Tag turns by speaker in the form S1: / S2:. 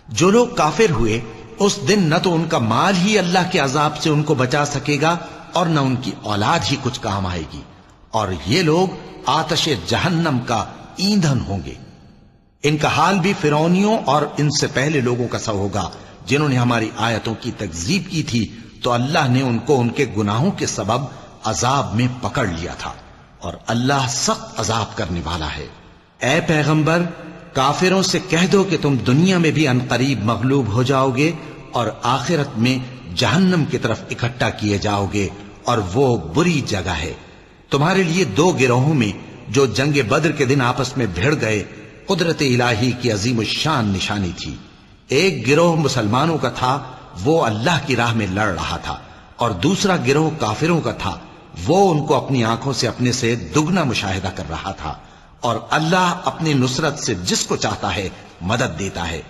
S1: جو لوگ کافر ہوئے اس دن نہ تو ان کا مال ہی اللہ کے عذاب سے ان کو بچا سکے گا اور نہ ان کی اولاد ہی کچھ کام آئے گی، اور یہ لوگ آتش جہنم کا ایندھن ہوں گے۔ ان کا حال بھی فرعونیوں اور ان سے پہلے لوگوں کا سا ہوگا جنہوں نے ہماری آیتوں کی تکذیب کی تھی، تو اللہ نے ان کو ان کے گناہوں کے سبب عذاب میں پکڑ لیا تھا، اور اللہ سخت عذاب کرنے والا ہے۔ اے پیغمبر، کافروں سے کہہ دو کہ تم دنیا میں بھی عنقریب مغلوب ہو جاؤ گے اور آخرت میں جہنم کی طرف اکٹھا کیے جاؤ گے، اور وہ بری جگہ ہے۔ تمہارے لیے دو گروہوں میں جو جنگ بدر کے دن آپس میں بھڑ گئے قدرت الہی کی عظیم الشان نشانی تھی۔ ایک گروہ مسلمانوں کا تھا، وہ اللہ کی راہ میں لڑ رہا تھا، اور دوسرا گروہ کافروں کا تھا، وہ ان کو اپنی آنکھوں سے اپنے سے دگنا مشاہدہ کر رہا تھا، اور اللہ اپنی نصرت سے جس کو چاہتا ہے مدد دیتا ہے۔